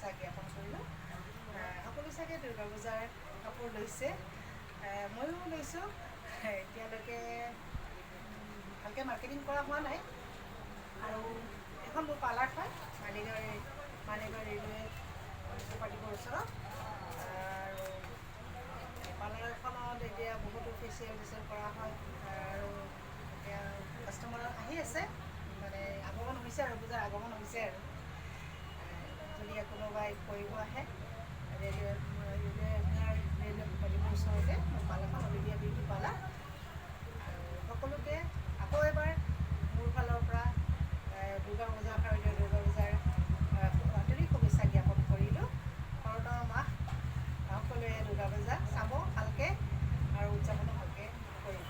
শুভেচ্ছা জ্ঞাপন কৰিলোঁ। সকলো চাগে দুৰ্গা পূজাৰ কাপোৰ লৈছে, ময়ো লৈছোঁ। এতিয়ালৈকে ভালকৈ মাৰ্কেটিং কৰা হোৱা নাই। আৰু এখন মোৰ পাৰ্লাৰ হয় মালিগাঁও ৰেলৱে ছ'পাৰটিবৰ ওচৰত। আৰু পাৰ্লাৰখনত এতিয়া বহুতো ফেচিয়েল কৰা হয়, আৰু এতিয়া কাষ্টমাৰ আহি আছে, মানে আগমন হৈছে আৰু পূজাৰ আগমন হৈছে। আৰু যদি কোনোবাই কৰিব আহে ৰেলৱে ছ'পাৰটিবৰ ওচৰতে মোৰ পাৰ্লাৰখন অলিভিয়া বিউটি পাৰ্লাৰ। আৰু সকলোকে আকৌ এবাৰ মোৰ ফালৰ পৰা দুৰ্গা পূজাৰ শাৰদীয় দুৰ্গা পূজাৰ আন্তৰিক শুভেচ্ছা জ্ঞাপন কৰিলোঁ। শৰতৰ মাহ, সকলোৱে দুৰ্গা পূজা চাব ভালকৈ আৰু উদযাপনো ভালকৈ কৰিব।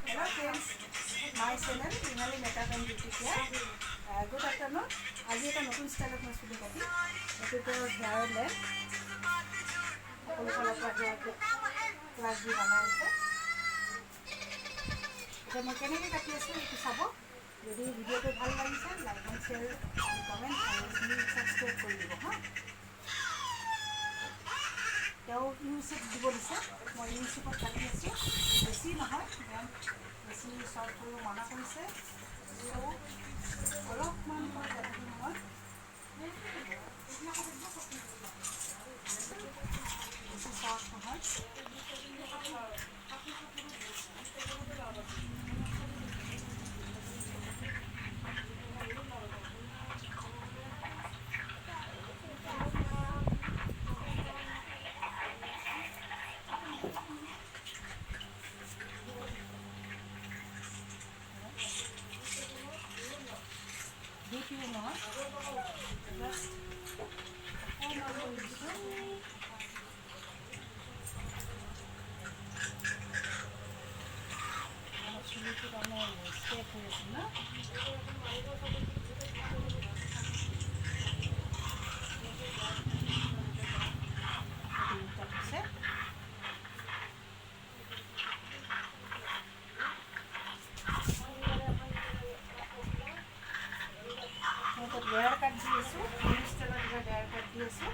Hello friends, my channel Nihali Makeup and Beauty Care. Good afternoon. আজি এটা নতুন ষ্টাইলত মই চুলি কাটিম। এইটোতো হেয়াৰ লেন্থ সকলো ফালৰ পৰা হেয়াৰ ক্লাছ দি বনাই আছে। এতিয়া মই কেনেকৈ কাটি আছোঁ এইটো চাব। যদি ভিডিঅ'টো ভাল লাগিছে লাইক এণ্ড শ্বেয়াৰ কমেণ্ট আৰু ছাবস্ক্ৰাইব কৰি দিব হা। তেওঁ ইউচিপ দিব দিছে, মই ইউচিপত কাটি আছোঁ। বেছি নহয়, বেছি শ্বৰ্ট কৰিব মানা কৰিছে। অলপমান মই কাটিম। মই বেছি শ্বৰ্ট নহয়। ডিপলি নহয়, জাষ্ট অকণমান কৰি দিছোঁ। চুলিটো তাৰমানে ষ্ট্ৰেট হৈ আছে না। কাটিছে মই তাত লেয়াৰ কাট দি আছোঁ, নিউ ষ্টাইলত এটা লেয়াৰ কাট দি আছোঁ।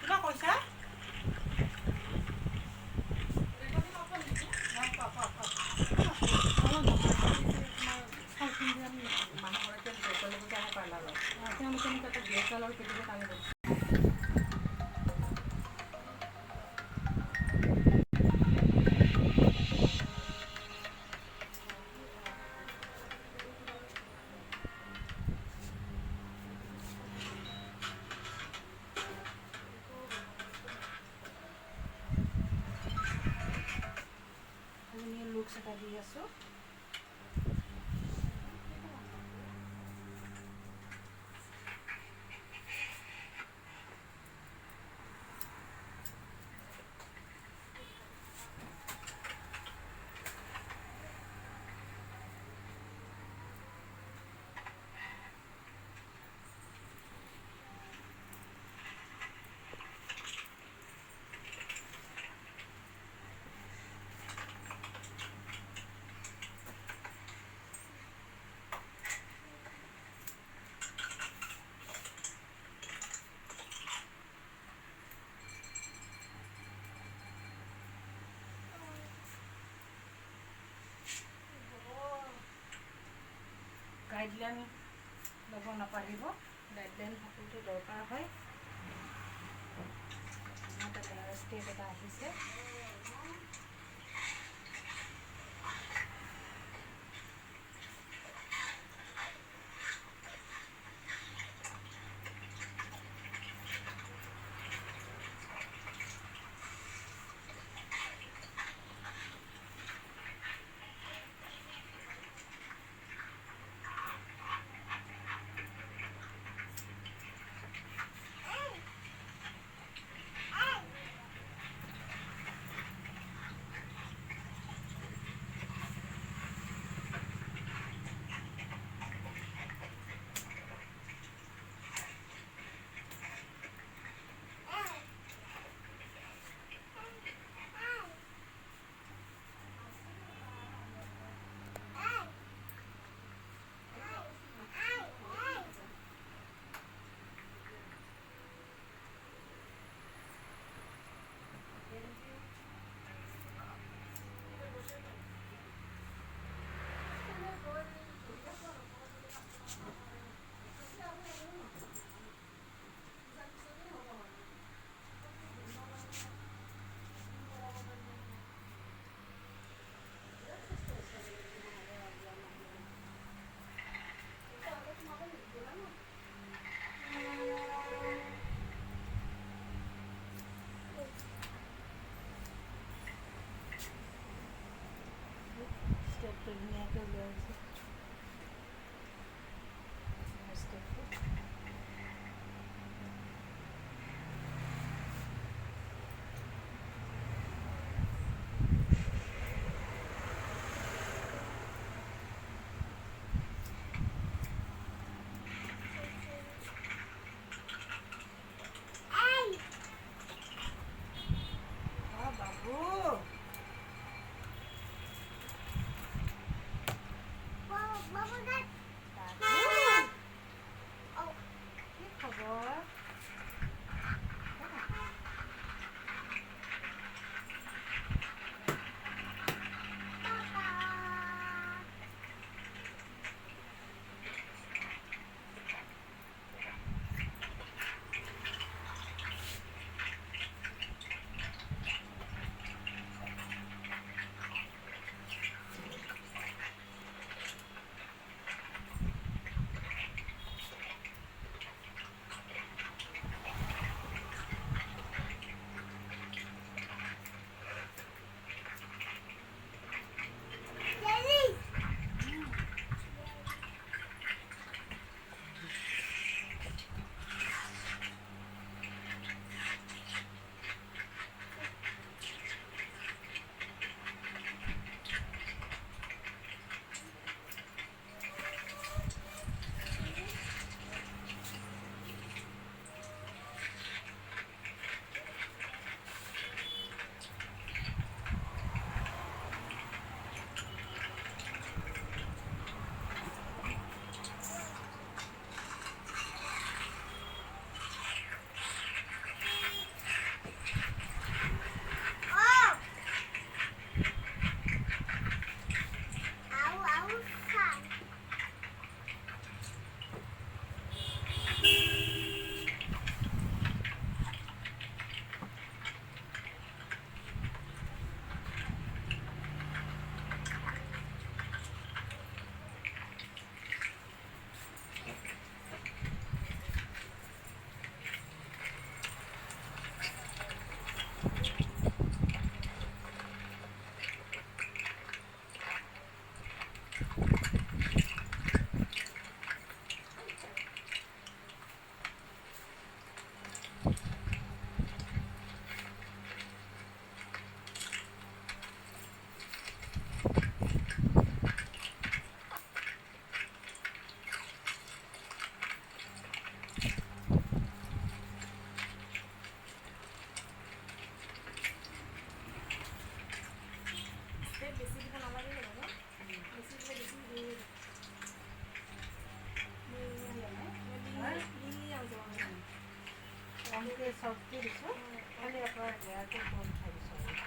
কিবা কৈছা? লুকছ এটা দি আছোঁ। গাইডলাইন ল'ব নাপাৰিব। লাইট লাইন কাপোৰটো দৰকাৰ হয়। এটা কালাৰ ষ্টেপ এটা আহিছে। ষ্টেপটো ধুনীয়াকৈ উলিয়াইছে। ষ্টেপটো বাবু কি খবৰ? কমকৈ চফ্টকৈ দিছোঁ, খালি আপোনাৰ লেয়াৰটো কম খাই দিছোঁ।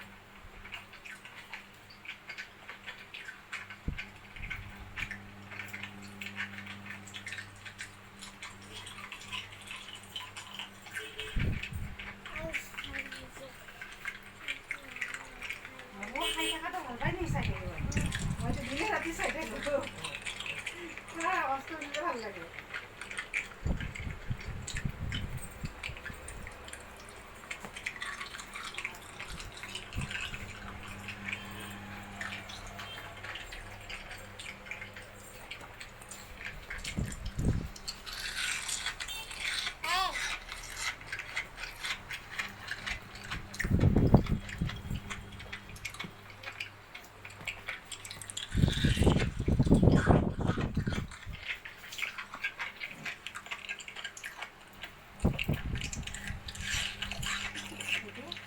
আওয়াজটো শুনিলে ভাল লাগে।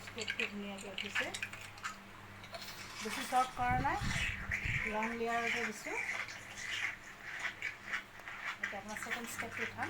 ষ্টেপটো ধুনীয়াকৈ উঠিছে, বেছি চফ্ট কৰা নাই, লং লেয়াৰতে দিছোঁ। এতিয়া আপোনাৰ ছেকেণ্ড ষ্টেপটো উঠাম।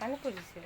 পানী পৰিছে।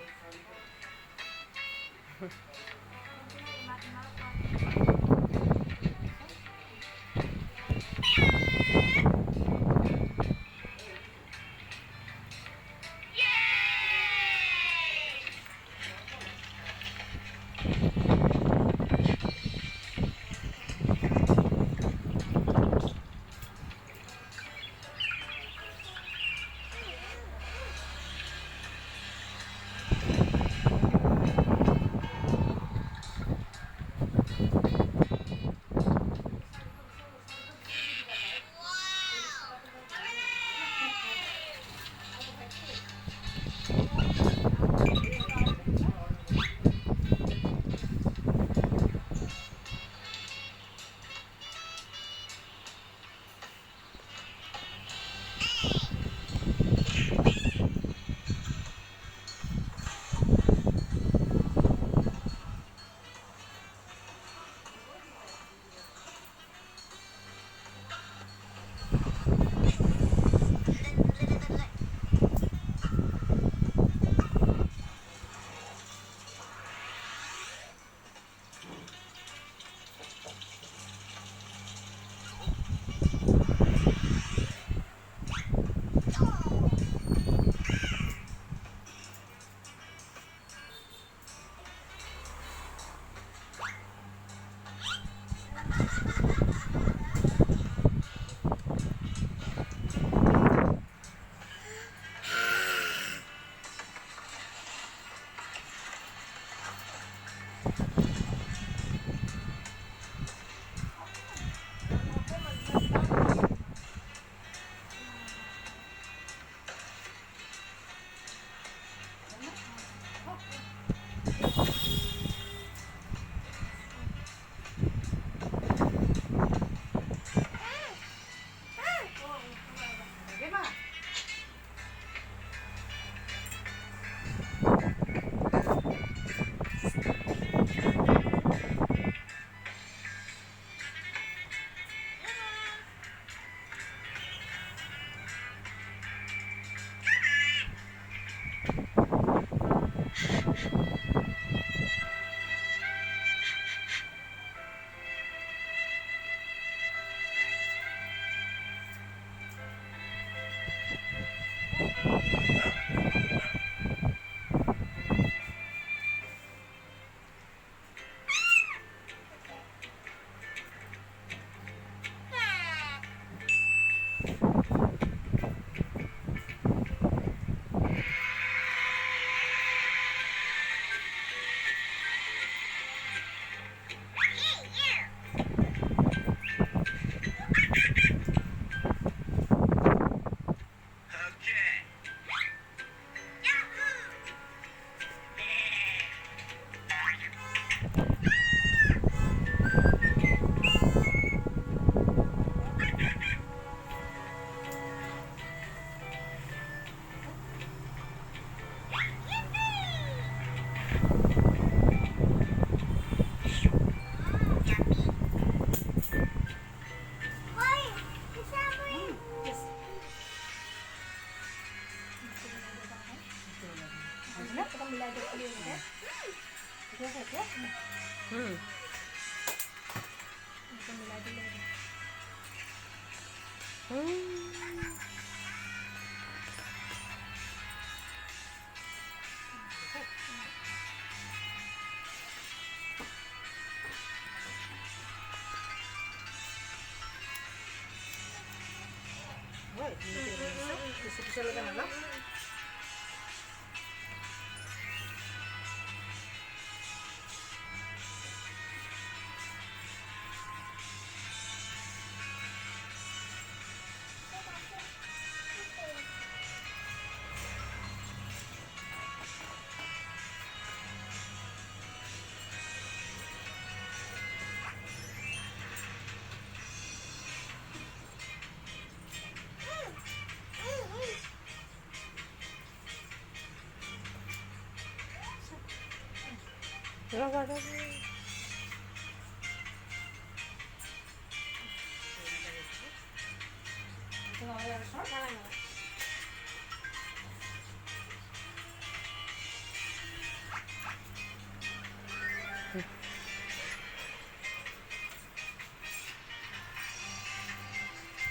পিছলৈকে নাযাওঁ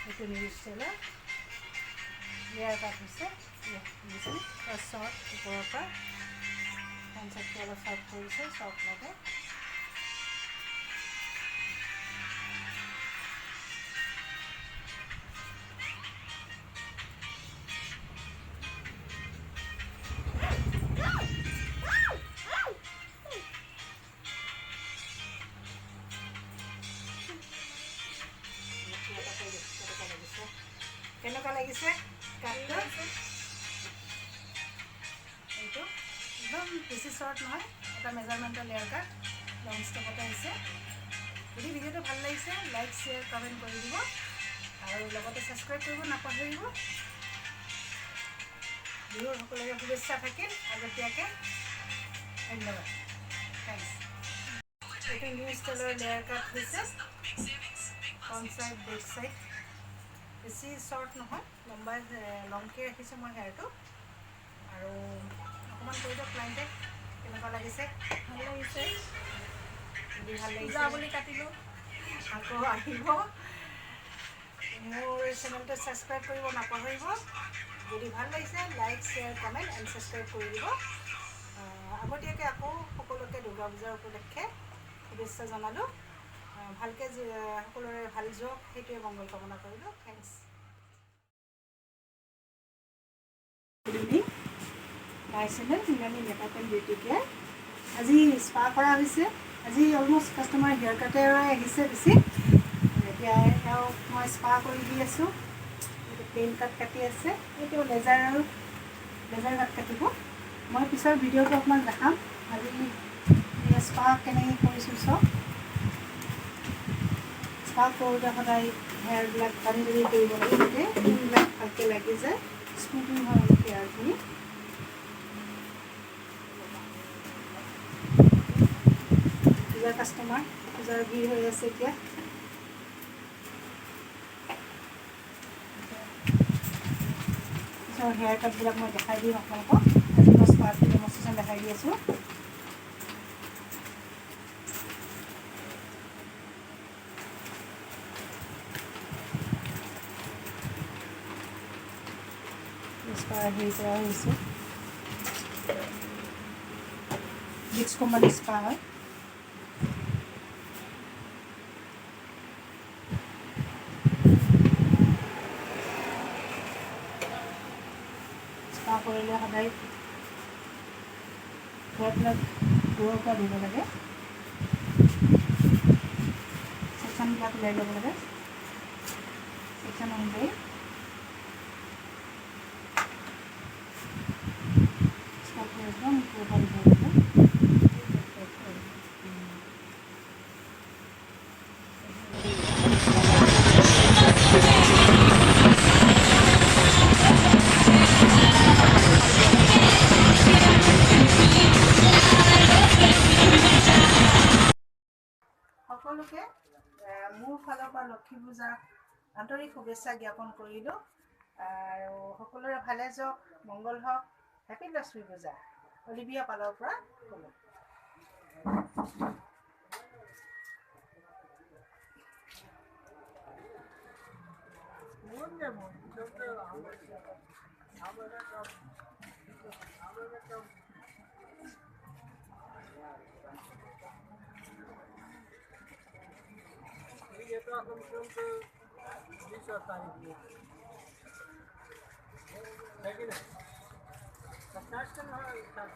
এইটো নিউজ ষ্টাইলৰ লেয়াৰ কাট হৈছে শ্বৰ্ট ওপৰৰ পৰা কনচেপ্টটো অলপ শ্বৰ্ট কৰিছে শ্বৰ্ট লাগে কেনেকুৱা লাগিছে কাটটো এইটো একদম বেছি শ্বৰ্ট নহয় এটা মেজাৰমেণ্টৰ লেয়াৰ কাট লং ষ্টেপতে হৈছে যদি ভিডিঅ'টো ভাল লাগিছে লাইক শ্বেয়াৰ কমেণ্ট কৰি দিব আৰু লগতে ছাবস্ক্ৰাইব কৰিব নাপাহৰিব বিহুৰ সকলোৰে শুভেচ্ছা থাকিল আগতীয়াকৈ ধন্যবাদ থেংকছ এইটো নিউ ষ্টাইলৰ লেয়াৰ কাট হৈছে ফ্ৰণ্ট ছাইড বেক ছাইড বেছি শ্বৰ্ট নহয় লম্বাই লংকৈ ৰাখিছোঁ মই হেয়াৰটো আৰু অকণমান কৈ দিয়ক ক্লাইণ্টে কেনেকুৱা লাগিছে ভাল লাগিছে যদি ভাল লাগিছে বুলি কাটিলোঁ আকৌ আহিব মোৰ চেনেলটো ছাবস্ক্ৰাইব কৰিব নাপাহৰিব যদি ভাল লাগিছে like share comment and subscribe কৰি দিব আগতীয়াকৈ আকৌ সকলোকে দুৰ্গা পূজাৰ উপলক্ষে শুভেচ্ছা জনালোঁ ভালকৈ সকলোৰে ভাল যাওক সেইটোৱে মংগল কামনা কৰিলোঁ thanks good evening my channel ইংৰাণী মেকআপ এণ্ড বিউটি কেয়াৰ আজি স্পা কৰা হৈছে আজি অলমষ্ট কাষ্টমাৰ হেয়াৰ কাটেৰে আহিছে বেছি এতিয়া তেওঁক মই স্পা কৰি দি আছোঁ প্লেইন কাট কাটি আছে এইটো লেজাৰ কাট কাটিব মই পিছৰ ভিডিঅ'টো অকণমান দেখাম আজি স্পা কেনেকৈ কৰিছোঁ চব স্পা কৰোঁতে সদায় হেয়াৰবিলাক টানি টানি কৰিব লাগে যাতে ফুলবিলাক ভালকৈ লাগি যায় স্মুথিং হয় হেয়াৰখিনি পূজাৰ কাষ্টমাৰ পূজাৰ ভিৰ হৈ আছে এতিয়া হেয়াৰ কাটবিলাক মই দেখাই দিম আপোনালোকক আজি মই স্পাটো ডেমনষ্ট্ৰেশ্যন দেখাই দি আছোঁ স্পা হেৰি কৰা হৈছে, বিটছ কোম্পানী স্পা হয়। স্পা কৰিলে সদায় ঘৰবিলাক দূৰৰ পৰা দিব লাগে, ছেকশ্যনবিলাক উলিয়াই ল'ব লাগে, ছেকশ্যন অনুযায়ী স্পা কৰি একদম দূৰৰ পৰা দিব লাগে। সকলোকে মোৰ ফালৰ পৰা লক্ষী পূজাৰ আন্তৰিক শুভেচ্ছা জ্ঞাপন কৰিলোঁ। আৰু সকলোৰে ভালে যাওক, মংগল হওক। হেপী লক্ষ্মী পূজা। অলিভিয়া পালৰ পৰা ক'লোঁ। ये तो कम से कम 20 तारीख में है कि नहीं 50 का है।